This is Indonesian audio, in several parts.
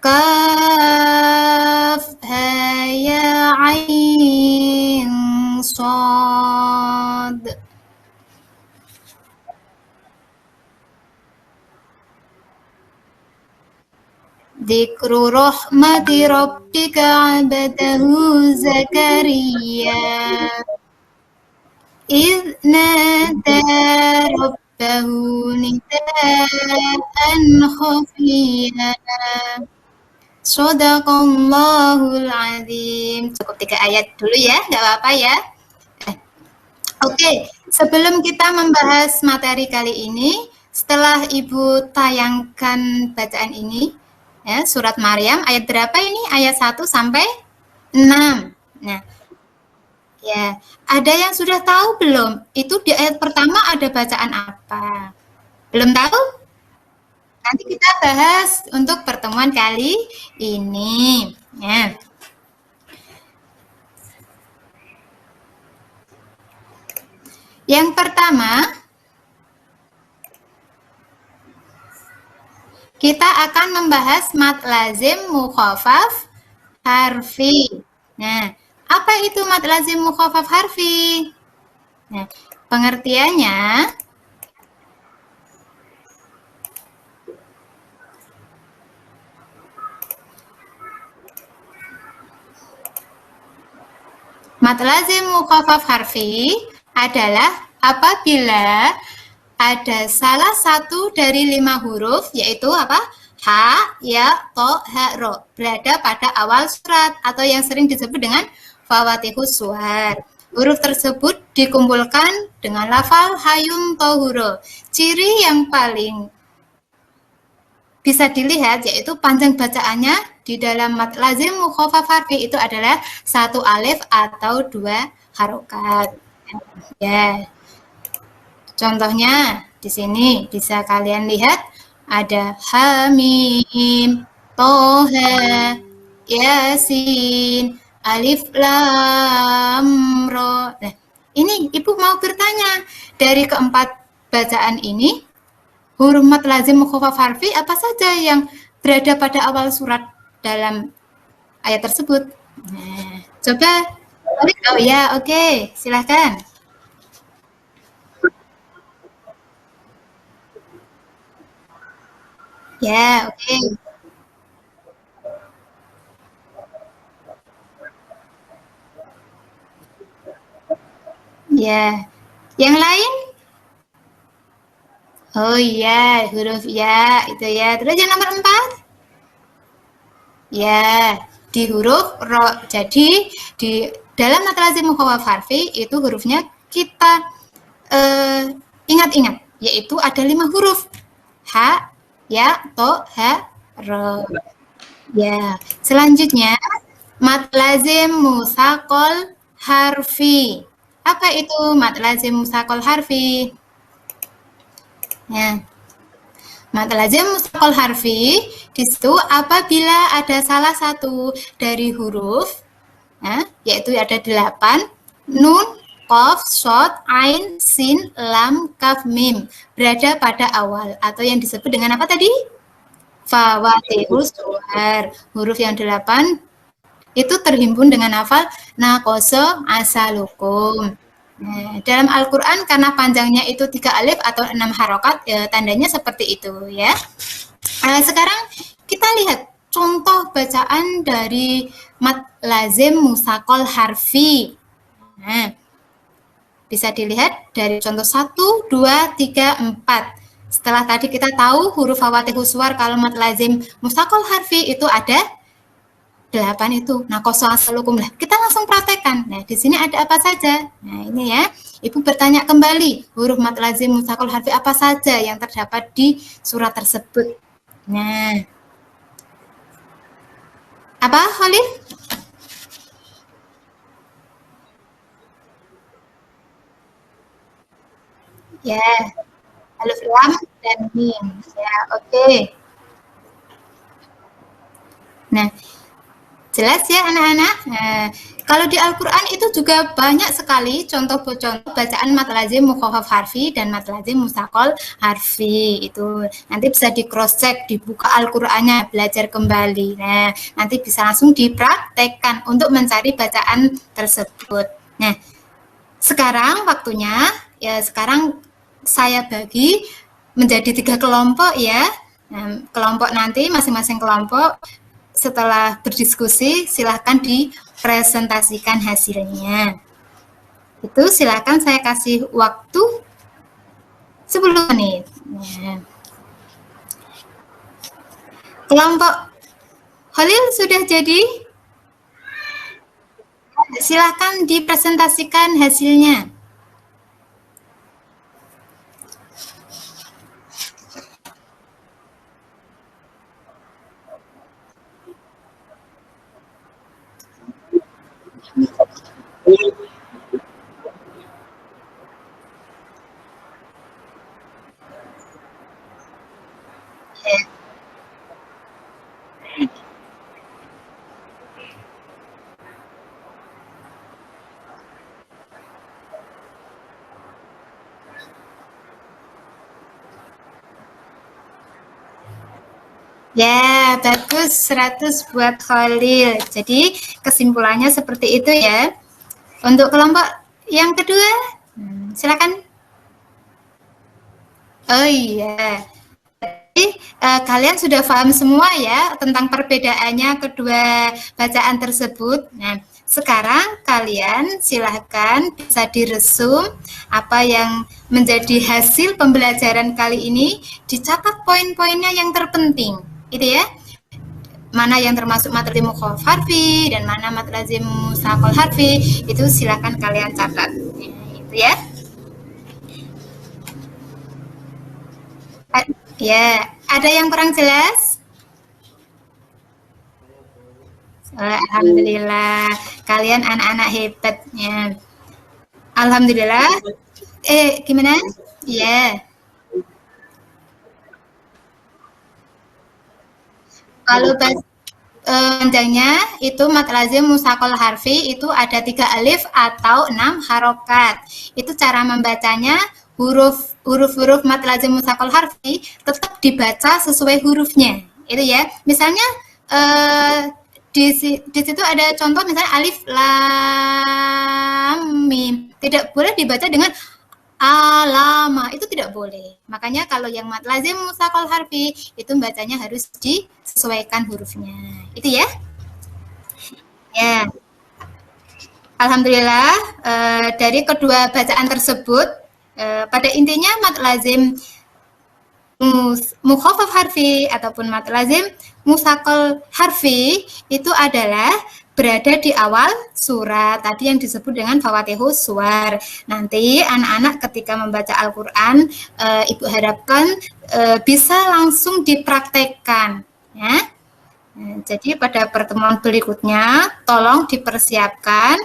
Kaf ha ya ain sad. Dzikru rahmati rabbika 'abdahu Zakaria إذ نادى ربه نداء خفيا. Shadaqallahul azim. Cukup 3 ayat dulu ya, nggak apa-apa ya. Oke, sebelum kita membahas materi kali ini, setelah Ibu tayangkan bacaan ini, ya, surat Maryam, ayat berapa ini? Ayat 1 sampai 6. Nah, ya, ada yang sudah tahu belum? Itu di ayat pertama ada bacaan apa? Belum tahu? Nanti kita bahas untuk pertemuan kali ini. Ya. Yang pertama, kita akan membahas mad lazim mukhafaf harfi. Nah, apa itu mad lazim mukhafaf harfi? Nah, pengertiannya mad lazim mukhafaf harfi adalah apabila ada salah satu dari 5 huruf, yaitu apa? Ha, ya, to, ha, ro, berada pada awal surat atau yang sering disebut dengan fawatihus suwar. Huruf tersebut dikumpulkan dengan lafal hayun tohuro. Ciri yang paling bisa dilihat yaitu panjang bacaannya di dalam mad lazim mukhafaf harfi itu adalah 1 alif atau 2 harokat. Ya. Contohnya di sini bisa kalian lihat ada hamim, toha, yasin, alif lam ro. Nah, ini Ibu mau bertanya, dari keempat bacaan ini huruf mad lazim mukhafaf harfi apa saja yang berada pada awal surat dalam ayat tersebut? Nah, coba. Oh ya, oke, silakan. Ya, oke. Ya. Yang lain? Oh iya, huruf ya itu ya. Terus yang nomor 4? Ya, di huruf ro. Jadi di dalam mad lazim mukhafaf harfi itu hurufnya kita ingat-ingat, yaitu ada 5 huruf. Ha, ya, to, ha, ro. Ya, selanjutnya mad lazim mutsaqal harfi. Apa itu mad lazim mutsaqal harfi? Ya, mad lazim mutsaqal harfi di situ apabila ada salah satu dari huruf, ya, yaitu ada 8, nun, qaf, shod, ain, sin, lam, kaf, mim berada pada awal atau yang disebut dengan apa tadi? Fawatihus suwar. Huruf yang 8 itu terhimpun dengan hafal nakoso asalukum. Nah, dalam Al-Quran karena panjangnya itu 3 alif atau 6 harokat, tandanya seperti itu ya. Sekarang kita lihat contoh bacaan dari mad lazim mutsaqal harfi. Nah, bisa dilihat dari contoh 1, 2, 3, 4. Setelah tadi kita tahu huruf fawatihus suwar kalau mad lazim mutsaqal harfi itu ada 8 itu. Nah, koso asalukum lah. Kita langsung praktekkan. Nah, di sini ada apa saja? Nah, ini ya. Ibu bertanya kembali, huruf mad lazim mutsaqal harfi apa saja yang terdapat di surat tersebut? Nah. Apa, Holif? Ya, alif lam dan mim. Ya, oke. Nah, jelas ya anak-anak? Nah, Kalau di Al-Quran itu juga banyak sekali contoh-contoh bacaan mat lazim mukhaffaf harfi dan mat lazim mustaqol harfi. Itu nanti bisa di cross check, dibuka Al-Qur'annya, belajar kembali. Nah, nanti bisa langsung dipraktekkan untuk mencari bacaan tersebut. Nah, sekarang waktunya ya, sekarang saya bagi menjadi 3 kelompok ya. Nah, kelompok nanti masing-masing kelompok setelah berdiskusi silahkan dipresentasikan hasilnya. Itu silahkan saya kasih waktu 10 menit. Nah, kelompok Holil sudah jadi? Silahkan dipresentasikan hasilnya. Ya, bagus, 100 buat Khalil. Jadi kesimpulannya seperti itu ya. Untuk kelompok yang kedua, silakan. Oh iya. Jadi kalian sudah paham semua ya tentang perbedaannya kedua bacaan tersebut. Nah, sekarang kalian silahkan bisa diresum apa yang menjadi hasil pembelajaran kali ini, dicatat poin-poinnya yang terpenting, gitu ya. Mana yang termasuk mat lazim mukhaffaf harfi dan mana mat lazim mustaqol harfi, itu silahkan kalian catat. Itu ya. Ya, ada yang kurang jelas? Alhamdulillah, kalian anak-anak hebatnya. Alhamdulillah. Gimana? Iya. Kalau panjangnya itu mat lazim mustaqol harfi itu ada 3 alif atau 6 harokat. Itu cara membacanya, huruf-huruf mat lazim mustaqol harfi tetap dibaca sesuai hurufnya. Itu ya. Misalnya di situ ada contoh misalnya alif lam mim. Tidak boleh dibaca dengan alama, itu tidak boleh. Makanya kalau yang mat lazim mustaqol harfi itu bacanya harus disesuaikan hurufnya. Itu ya. Ya. Alhamdulillah dari kedua bacaan tersebut pada intinya mat lazim mukhaffaf harfi ataupun mat lazim mustaqol harfi itu adalah berada di awal surat tadi yang disebut dengan fawatihus suwar. Nanti anak-anak ketika membaca Al-Quran, Ibu harapkan bisa langsung dipraktekkan ya. Jadi pada pertemuan berikutnya tolong dipersiapkan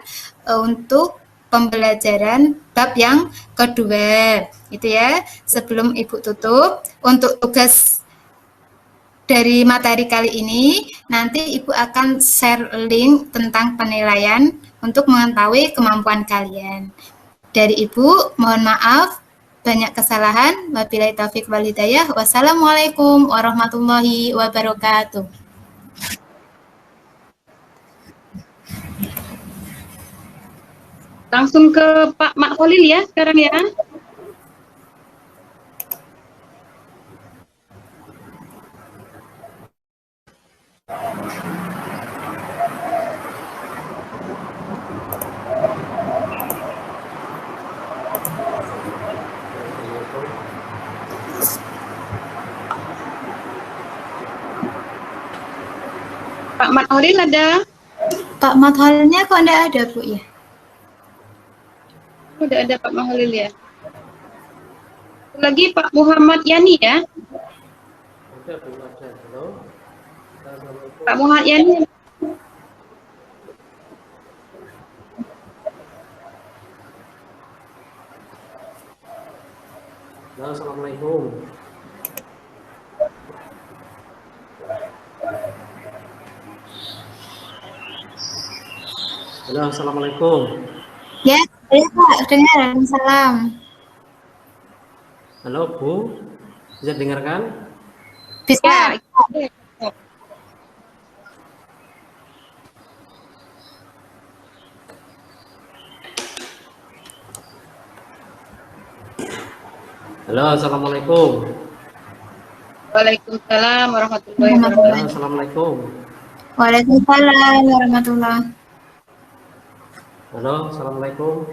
untuk pembelajaran bab yang kedua itu ya. Sebelum Ibu tutup, untuk tugas dari materi kali ini nanti Ibu akan share link tentang penilaian untuk mengetahui kemampuan kalian. Dari Ibu mohon maaf banyak kesalahan. Wabillahi taufiq wal hidayah. Wassalamualaikum warahmatullahi wabarakatuh. Langsung ke Pak Mak Khalil ya sekarang ya. Pak Mak Khalil ada? Pak Mat Khalilnya kok enggak ada, Bu ya? Udah ada Pak Mak Khalil ya. Lagi Pak Muhammad Yani ya. Pak Muhammad Yani. Assalamualaikum. Halo, assalamualaikum. Ya, Pak, dengar. Salam. Halo, Bu. Bisa dengarkan? Bisa? Ya. Halo, assalamualaikum. Waalaikumsalam warahmatullahi Halo, wabarakatuh. assalamualaikum. Waalaikumsalam warahmatullahi. Halo, assalamualaikum.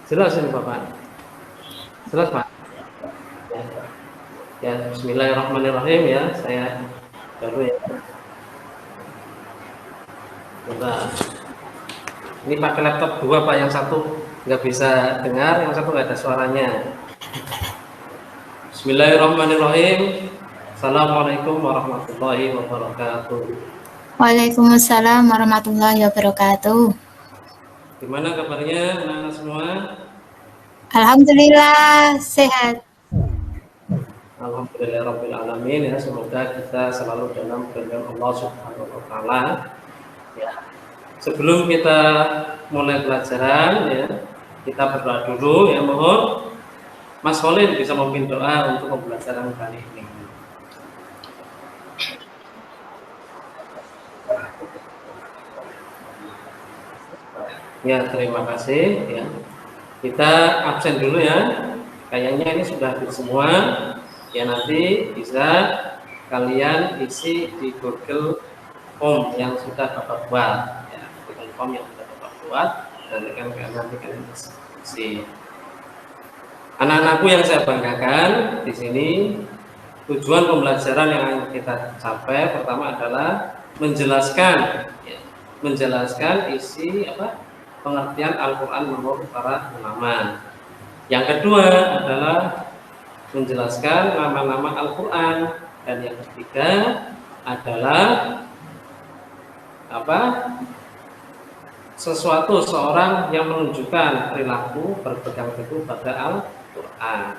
Jelas ini Bapak? Jelas Pak? Ya, ya, Bismillahirrahmanirrahim ya. Saya baru ya. Bentar. Ini pakai laptop dua Pak, yang satu nggak bisa dengar, yang satu nggak ada suaranya. Bismillahirrahmanirrahim. Assalamualaikum warahmatullahi wabarakatuh. Waalaikumsalam warahmatullahi wabarakatuh. Gimana kabarnya anak-anak semua? Alhamdulillah sehat. Alhamdulillahirabbil alamin ya. Semoga kita selalu dalam kehendak Allah Subhanahu wa taala. Ya. Sebelum kita mulai pelajaran ya, kita berdoa dulu ya. Mohon Mas Khalil bisa memimpin doa untuk pembelajaran kali ini. Ya, terima kasih ya. Kita absen dulu ya. Kayaknya ini sudah habis semua. Ya, nanti bisa kalian isi di Google Form yang sudah Bapak buat ya. Google Form yang sudah Bapak buat dan nanti kalian isi. Anak-anakku yang saya banggakan di sini, tujuan pembelajaran yang kita capai pertama adalah menjelaskan ya, menjelaskan isi pengertian Al-Quran menurut para ulama. Yang kedua adalah menjelaskan nama-nama Al-Quran, dan yang ketiga adalah seorang yang menunjukkan perilaku berpegang teguh pada Al-Quran.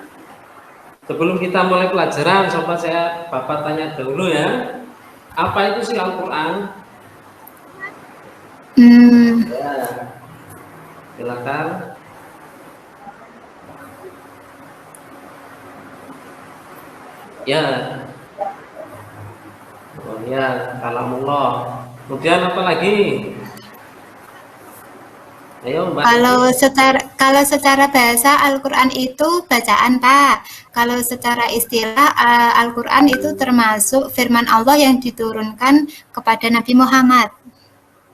Sebelum kita mulai pelajaran, coba Bapak tanya dulu ya, apa itu sih Al-Quran? Ya, silakan. Ya, kemudian kalamullah. Kemudian apa lagi? Ayo, Mbak. Kalau secara bahasa Al-Quran itu bacaan, Pak. Kalau secara istilah Al-Quran itu termasuk firman Allah yang diturunkan kepada Nabi Muhammad.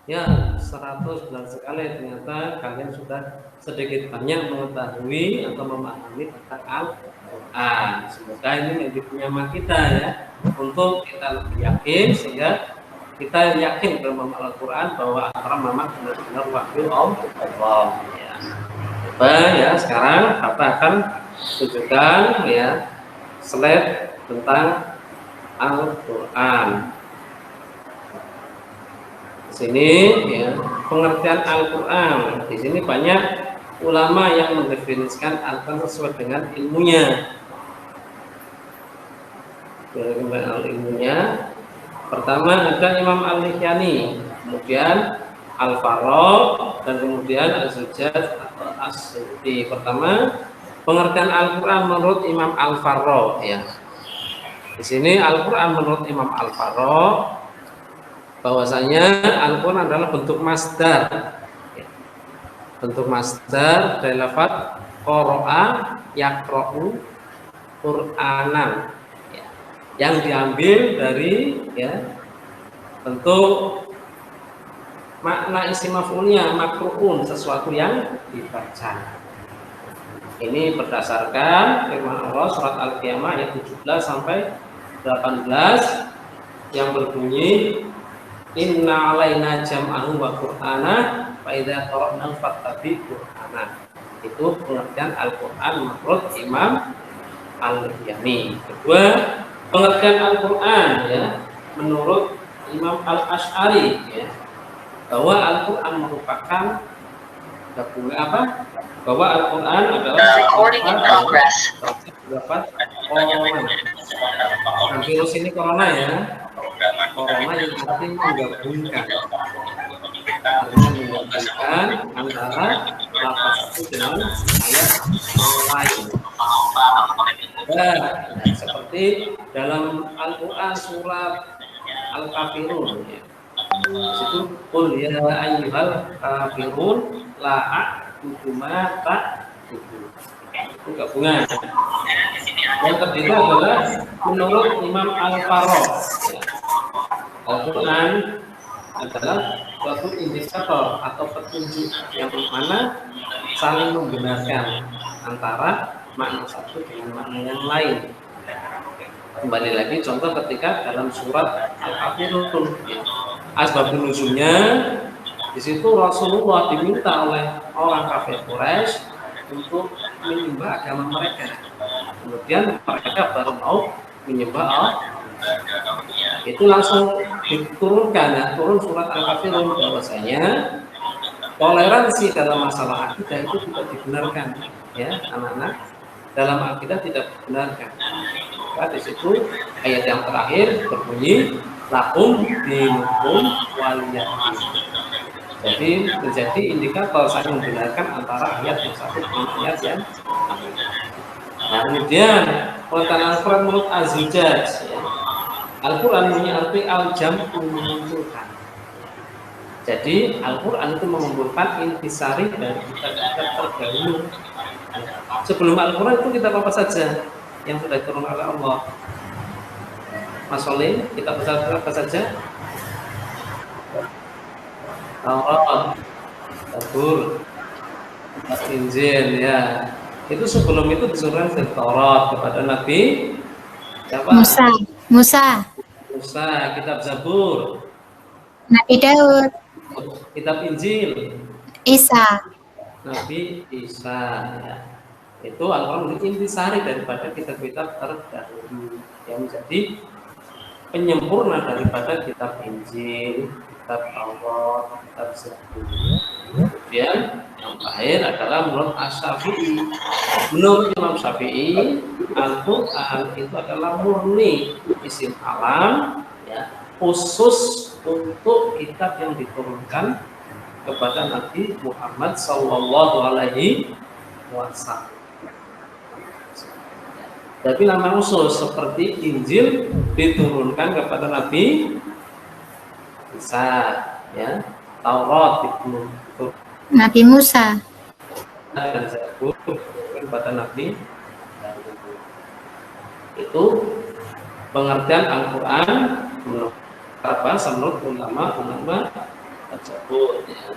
Ya, 100 sekali. Ternyata kalian sudah sedikit banyak mengetahui atau memahami tentang Al-Quran. Semoga ini menjadi penyemangat kita ya, untuk kita lebih yakin, sehingga kita yakin dalam Al-Quran bahwa Al-Quran memang benar-benar wahyu Allah. Ya. Coba ya, sekarang Bapak akan tunjukkan ya slide tentang Al-Quran. Di sini ya, pengertian Al-Quran. Di sini banyak ulama yang mendefinisikan Al-Quran sesuai dengan ilmunya. Pertama ada Imam Al-Lihyani, kemudian Al-Farrokh, dan kemudian Az-Zujjaj atau As-Suyuti. Pertama, pengertian Al-Quran menurut Imam Al-Farrokh ya. Di sini Al-Quran menurut Imam Al-Farrokh bahwasanya Al-Quran adalah bentuk masdar ya. Bentuk masdar dari lafaz qara'a yaqra'u Qur'anan ya, yang diambil dari ya bentuk makna isim maf'ulnya makru'un, sesuatu yang dibaca. Ini berdasarkan firman Allah surat Al-Qiyamah ayat 17 sampai 18 yang berbunyi inna alaina jam'ahu wa qur'ana fa idza qara'nahu fattabi' qur'ana. Itu pengertian Al-Quran menurut Imam Al-Lihyani. Kedua, pengertian Al-Quran ya menurut Imam Al-Asy'ari ya, bahwa Al-Quran merupakan bahwa Al-Quran adalah dapat virus ini corona ya. korona yang artinya menggabungkan. Artinya menggabungkan antara lafaz satu dengan ayat yang lain. Nah, seperti dalam Al-Quran surat Al-Kafirun, ya. Di situ qul ya ayyuhal kafirun la a'budu ma ta'budun. Itu gabungan. Yang ketiga adalah menurut Imam Al-Farouk, ya. Al-Quran adalah suatu indikator atau petunjuk yang mana saling membenarkan antara makna satu dengan makna yang lain. Kembali lagi contoh ketika dalam surat Al-Kafirun, asbabun nuzulnya di situ Rasulullah diminta oleh orang kafir Quraisy untuk menyembah agama mereka. Kemudian mereka baru mau menyembah Allah. Itu langsung diturunkan, ya, turun surat Al-Kafirun bahwasanya toleransi dalam masalah akidah itu tidak dibenarkan, ya anak-anak, dalam akidah tidak dibenarkan. Maka di situ ayat yang terakhir berbunyi lakum dinukum waliyadin. Jadi menjadi indikator saling membenarkan antara ayat yang satu dengan ayat yang lain. Nah, kemudian pengertian Al-Quran menurut Az-Zujaj, ya. Al-Quran punya arti al-jam'u, mengumpulkan. Jadi Al-Quran itu mengumpulkan intisari dari kitab-kitab terdahulu. Sebelum Al-Quran itu kitab apa saja yang sudah diturunkan oleh Allah? Mas Solim, kitab apa saja? Taurat, Zabur, Injil, ya. Itu sebelum itu disurahkan Taurat kepada Nabi siapa? Musa, kitab Zabur, Nabi Daud, kitab Injil, Isa, Nabi Isa, ya. Itu Al-Quran intisari daripada kitab-kitab terdahulu yang menjadi penyempurna daripada kitab Injil, kitab Taurat, kitab Zabur. Kemudian yang terakhir adalah menurut Asy-Syafi'i. Menurut Imam Syafi'i, Al-Quran itu adalah murni isim alam, ya, khusus untuk kitab yang diturunkan kepada Nabi Muhammad Sallallahu Alaihi Wasallam. Tapi nama khusus seperti Injil diturunkan kepada Nabi Isa, ya, Taurat diturunkan Nabi Musa, dan Zabur kepada Nabi. Itu pengertian Al-Quran menurut menurut ulama tersebut, ya.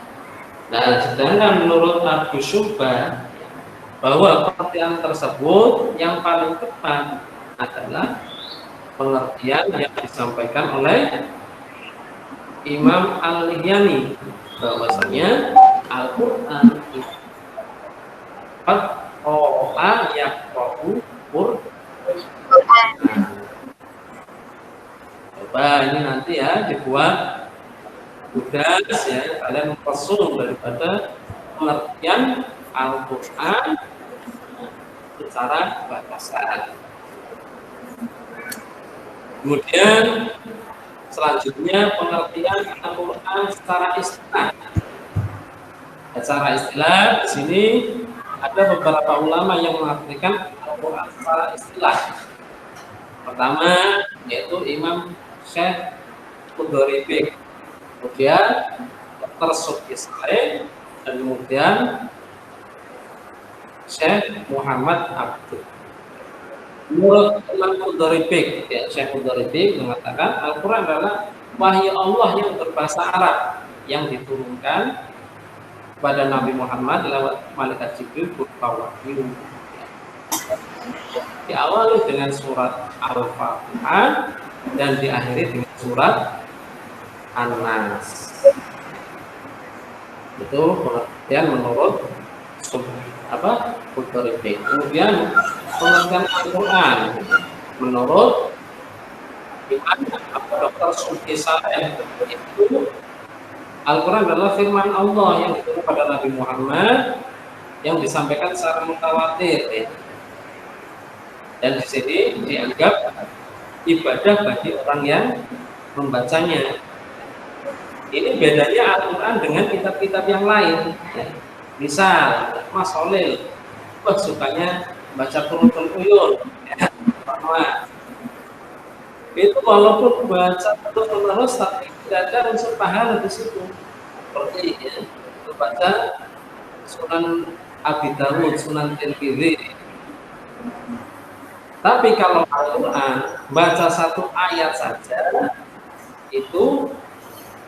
Nah, sedangkan menurut Abu Syubah bahwa pengertian tersebut yang paling tepat adalah pengertian yang disampaikan oleh Imam Al-Lihyani, bahwasanya Al-Quran itu yaqra'u Qur'an. Coba ini nanti ya dibuat tugas, ya, kalian mempersulit daripada pengertian Al-Quran secara bahasa. Kemudian selanjutnya pengertian Al-Quran secara istilah. Secara istilah di sini ada beberapa ulama yang mengartikan Al-Quran secara istilah. Pertama yaitu Imam Syekh Qudoribik, kemudian Dr. Subki Saleh, dan kemudian Syekh Muhammad Abdul. Menurut Imam Qudoribik, ya, Syekh Qudoribik mengatakan Al-Quran adalah wahyu Allah yang berbahasa Arab yang diturunkan kepada Nabi Muhammad lewat malaikat Jibril berupa wahyu. Diawali dengan surat Al-Fatihah dan diakhiri dengan surat An-Nas. Itu pengertian menurut Qudoribik. Kemudian pengertian Al-Quran menurut Imam Dr. Subki Saleh, itu Al-Quran adalah firman Allah yang diturunkan kepada Nabi Muhammad yang disampaikan secara mutawatir, ya. Dan di sini dianggap ibadah bagi orang yang membacanya. Ini bedanya Al-Quran dengan kitab-kitab yang lain. Ya. Misal, Mas Holil, wah sukanya baca Qur'anul Uyun. Ya. Itu walaupun baca terus tapi tidak ada unsur pahala di situ. Seperti ya, baca Sunan Abi Dawud, Sunan Tirmidzi. Tapi kalau Al-Quran baca satu ayat saja itu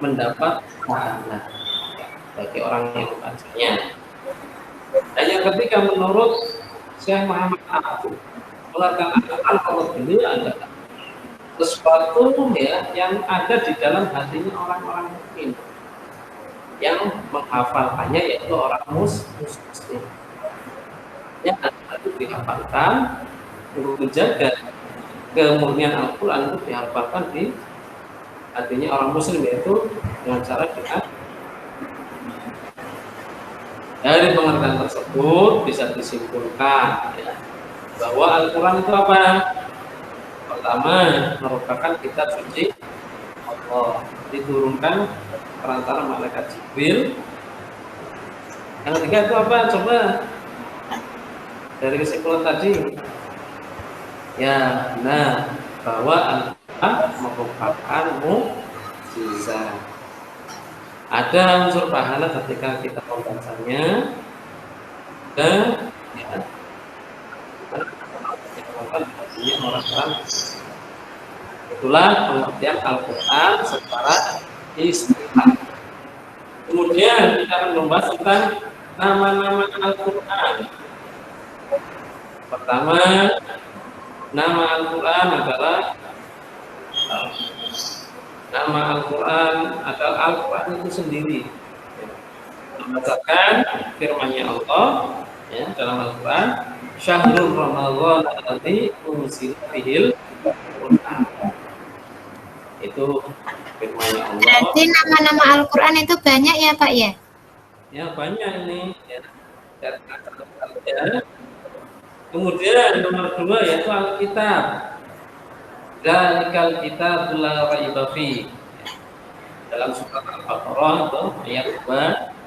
mendapat pahala bagi orang yang membacanya. Dan yang ketiga menurut Syekh Muhammad Abdul mengeluarkan Al-Quran kalau beliau adalah sesuatu ya yang ada di dalam hatinya orang-orang mukmin yang menghafalkannya yaitu orang muslim. Yang itu dihafalkan untuk menjaga kemurnian Al-Quran itu dihafalkan di hatinya orang muslim, yaitu dengan cara dengan dari pengertian tersebut bisa disimpulkan ya, bahwa Al-Quran itu apa? Pertama, merupakan kitab suci Allah, diturunkan perantara malaikat Jibril. Yang ketiga itu apa? Coba dari kesimpulan tadi ya, nah bahwa Al-Quran merupakan mukjizat. Ada unsur pahala ketika kita membacanya dan ya, orang-orang. Itulah pengertian Al-Quran secara istilah. Kemudian kita akan membahas tentang nama-nama Al-Quran. Pertama, nama Al-Quran adalah Al-Quran itu sendiri. Berdasarkan firman-Nya Allah ya, dalam Al-Quran, Syahrul Ramadhan alladzi unzila fihil Quran. Itu firman-Nya Allah. Berarti nama-nama Al-Quran itu banyak ya Pak ya? Ya banyak ini ya. Kemudian nomor 2 yaitu Alkitab. Dzalikal kitabul la raiba fi. Dalam surat Al-Baqarah itu ayat 2.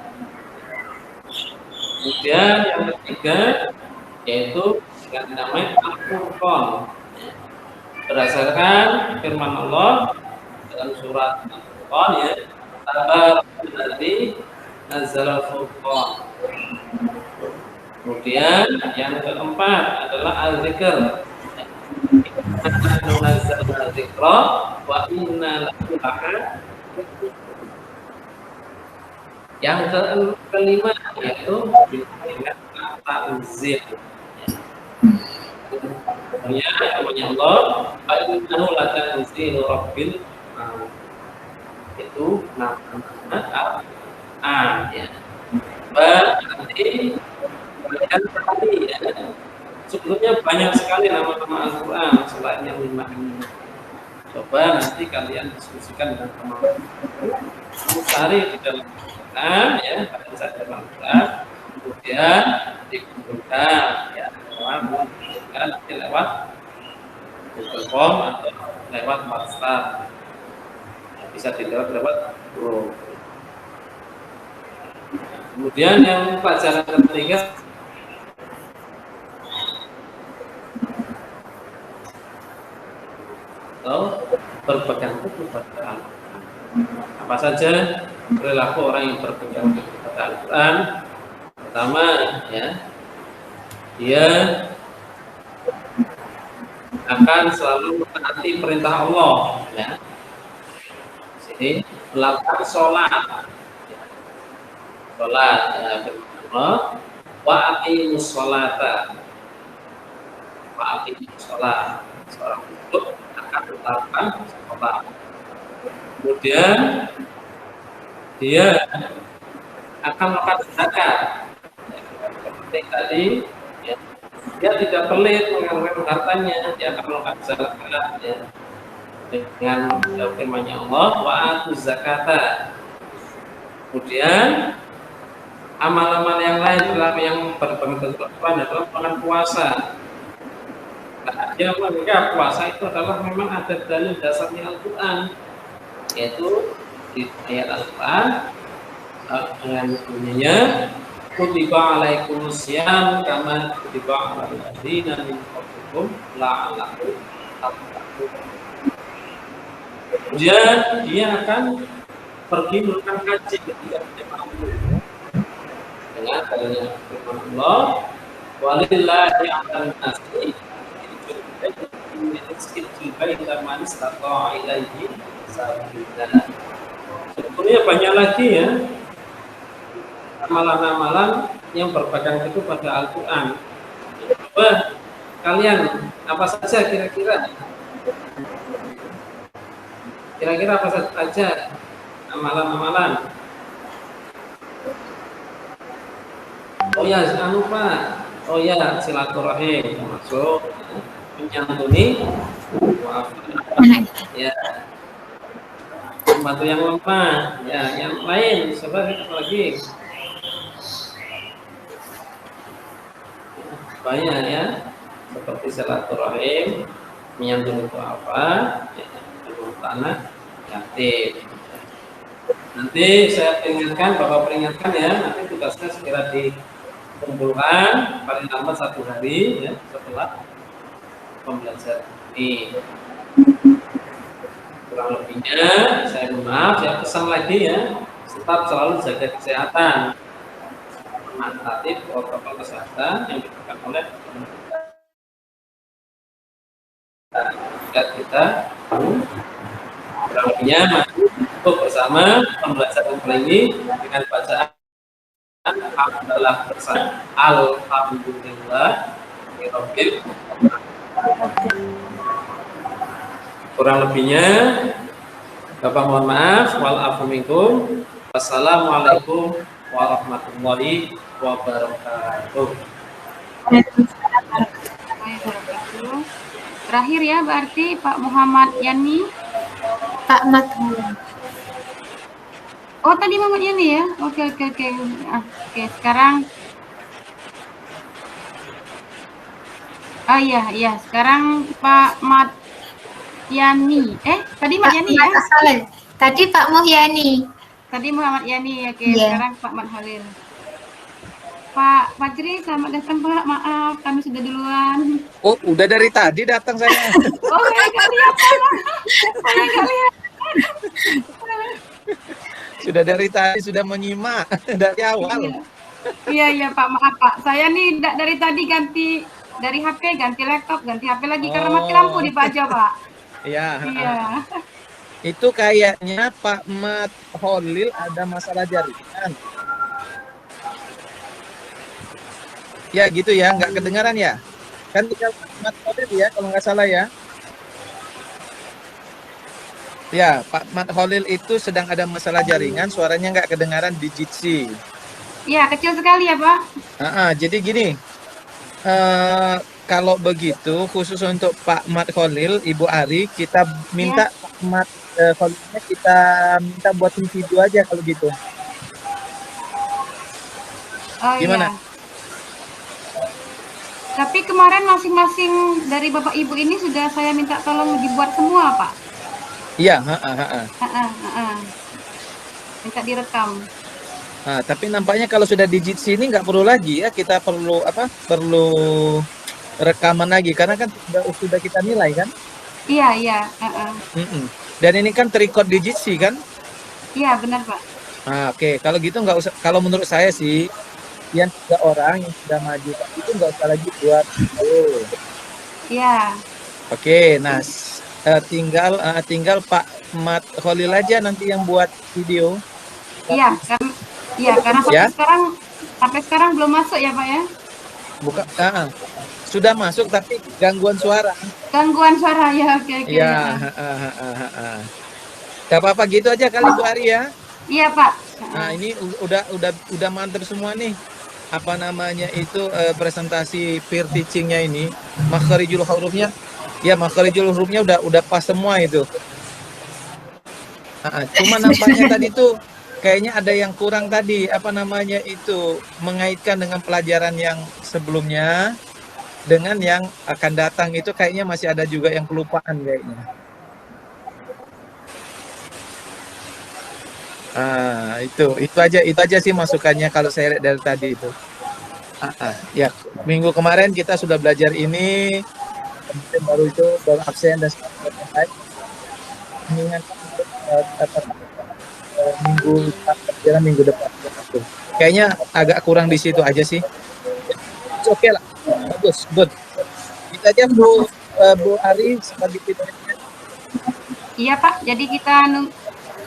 Kemudian yang ketiga yaitu dengan namanya Al-Furqan. Berdasarkan firman Allah dalam surat Al-Furqan ya, Tabarakalladzii nazzala al-Furqan. Kemudian yang keempat adalah Al-Dzikr. Nazzalna dzikra wa inna lahu lahafidhun. Yang kelima yaitu dengan Tanzil. Ya, namanya Allah, Innahu latanzilu rabbil alamin. Itu nama Al-Quran ya. Berarti kalian tadi ya. Sebelumnya banyak sekali nama-nama Al-Quran selain yang 5 ini. Coba nanti kalian diskusikan dengan teman-teman. Cari di dalam Al-Quran ya, baca saja Al-Quran, kemudian dikumpulkan ya, nanti lewat Google Form atau lewat WhatsApp. Bisa dilihat lewat grup. Kemudian yang pelajaran ketiga atau berpegang teguh pada Al-Quran. Apa saja perilaku orang yang berpegang teguh pada Al-Quran? Pertama, ya, dia akan selalu mentaati perintah Allah. Ya. Sini melakukan sholat, ya, Allah. Wa aqimus sholata, wa aqimus sholat. Seorang itu akan melakukan sholat. Kemudian dia akan melakukan zakat. Seperti tadi, ya, dia tidak pelit mengeluarkan hartanya, dia akan melakukan zakat ya. Dengan firman-Nya Allah, wa atuz zakata. Kemudian amal-amal yang lain yang berbentuk Al-Quran adalah bulan puasa. Nah, dia menganggap puasa itu adalah memang ada dalil dasarnya Al-Quran. yaitu di ayat Al-Quran dengan bunyinya kutiba alaikumusiyam kama kutiba alal ladzina min qablikum la'allakum tattaqun. Kemudian dia akan pergi melakukan haji ketika dia mampu dengan adanya firman Allah walillahi 'alan nasi sebetulnya banyak lagi ya amalan-amalan yang berpegang teguh pada Al-Quran. Coba kalian apa saja kira-kira apa saja amalan-amalan? Oh ya, jangan lupa. Oh ya, silaturahim termasuk menyantuni maaf ya, membantu yang lemah ya, yang lain coba apa lagi? Banyak ya, seperti silaturahim, menyantuni itu apa ya, tanah yatim. Nanti saya peringatkan, Bapak peringatkan ya, nanti tugasnya segera dikumpulkan paling lambat 1 hari ya setelah pembelajaran ini. Kurang lebihnya saya mohon maaf, saya pesan lagi ya, tetap selalu jaga kesehatan, menaati protokol kesehatan yang diberikan oleh pemerintah. Kita kurang lebihnya maju untuk bersama pembelajaran kali ini dengan bacaan alhamdulillah bersama alhamdulillah rabbil. Kurang lebihnya Bapak mohon maaf, wal afu minkum. Wassalamualaikum warahmatullahi wabarakatuh. Terakhir ya berarti Pak Muhammad Yani. Pak Madhul. Oh tadi Muhammad Yani ya. Oke. Oke, sekarang iya sekarang Pak Mat Yani. Tadi Mat Yani ya? Tadi Pak Muhyani. Tadi Muhammad Yani. Oke, Yeah. Sekarang Pak Mat Halil. Pak Fajri, selamat datang Pak. Maaf, kami sudah duluan. Oh, udah dari tadi datang saya. Oh, saya nggak lihat. Saya nggak lihat. Sudah dari tadi, sudah menyimak dari awal. Iya Pak, maaf Pak. Saya nih dari tadi ganti dari HP, ganti laptop, ganti HP lagi karena mati lampu di Baja Pak. Iya. Iya. Itu kayaknya Pak Mat Holil ada masalah jaringan. Ya gitu ya, nggak kedengaran ya? Kan tinggal Pak Mat Holil ya, kalau nggak salah ya. Ya, Pak Mat Holil itu sedang ada masalah jaringan, suaranya nggak kedengaran di Jitsi. Iya, kecil sekali ya Pak. Jadi gini, kalau begitu khusus untuk Pak Mat Holil, Ibu Ari, kita minta Pak Mat Holilnya kita minta buatin video aja kalau gitu. Oh, Gimana? iya. Tapi kemarin masing-masing dari Bapak Ibu ini sudah saya minta tolong dibuat semua Pak. Iya, Minta direkam. Nah, tapi nampaknya kalau sudah digit sini nggak perlu lagi ya, kita perlu rekaman lagi karena kan sudah kita nilai kan. Iya. Dan ini kan terrecord digit sih kan. Iya benar Pak. Oke. Kalau gitu nggak usah. Kalau menurut saya sih, yang 3 orang yang sudah maju itu nggak usah lagi buat. Iya. Oke. Nah, tinggal Pak Mat Holil aja nanti yang buat video. Iya, karena sampai sekarang belum masuk ya Pak ya. Bukan, sudah masuk tapi gangguan suara. Gangguan suara ya, oke. Iya, Gak apa-apa gitu aja kali Bu Ari ya. Iya Pak. Nah ini udah mantap semua nih. Apa namanya itu presentasi peer teachingnya ini, makharijul hurufnya. Ya makharijul hurufnya udah pas semua itu. Cuma nampaknya tadi tuh kayaknya ada yang kurang tadi, apa namanya itu, mengaitkan dengan pelajaran yang sebelumnya dengan yang akan datang itu kayaknya masih ada juga yang kelupaan kayaknya. Itu aja sih masukannya kalau saya lihat dari tadi itu. Ya, minggu kemarin kita sudah belajar ini, kemudian baru itu baru absen dan sebagainya. Mengingatkan untuk minggu pelajaran minggu depan. Kayaknya agak kurang di situ aja sih. Oke lah, bagus, good. Kita aja Bu Ari sebagai pimpinan. Iya Pak, jadi kita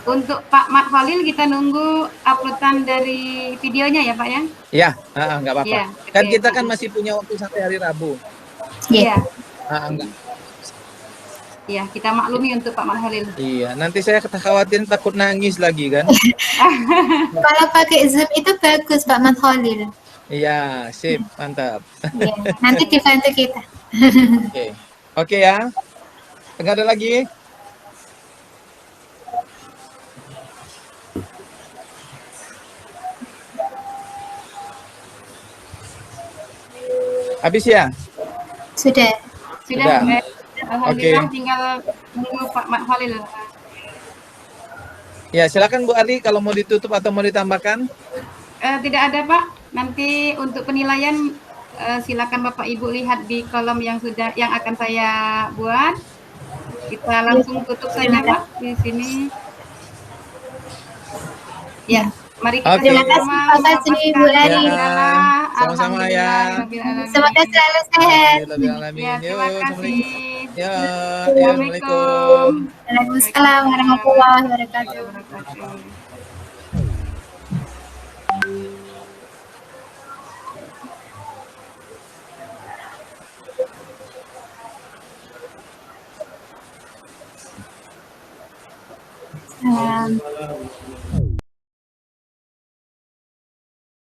untuk Pak Mat Khalil kita nunggu uploadan dari videonya ya Pak ya? Ya, nggak apa-apa. Iya, Kan oke. kita kan masih punya waktu sampai hari Rabu. Iya, Enggak. iya kita maklumi untuk Pak Mat Khalil. Iya, nanti saya khawatirin takut nangis lagi kan. Kalau pakai Zoom itu bagus Pak Mat Khalil. Iya, sip, mantap. Ya, nanti dibantu kita. Oke ya. Enggak ada lagi? Habis ya? Sudah. Sudah. Sudah. Alhamdulillah tinggal nunggu Pak Mat Khalil. Ya, silakan Bu Ari kalau mau ditutup atau mau ditambahkan. Tidak ada Pak. Nanti untuk penilaian silakan Bapak Ibu lihat di kolom yang akan saya buat. Kita langsung tutup saja Pak di sini. Ya, mari kita Terima kasih Pak Fajri, Bu Ari. Sama-sama ya. Semoga selalu sehat. Ya, terima kasih. Ya, Assalamualaikum. Waalaikumsalam warahmatullahi wabarakatuh. Salam.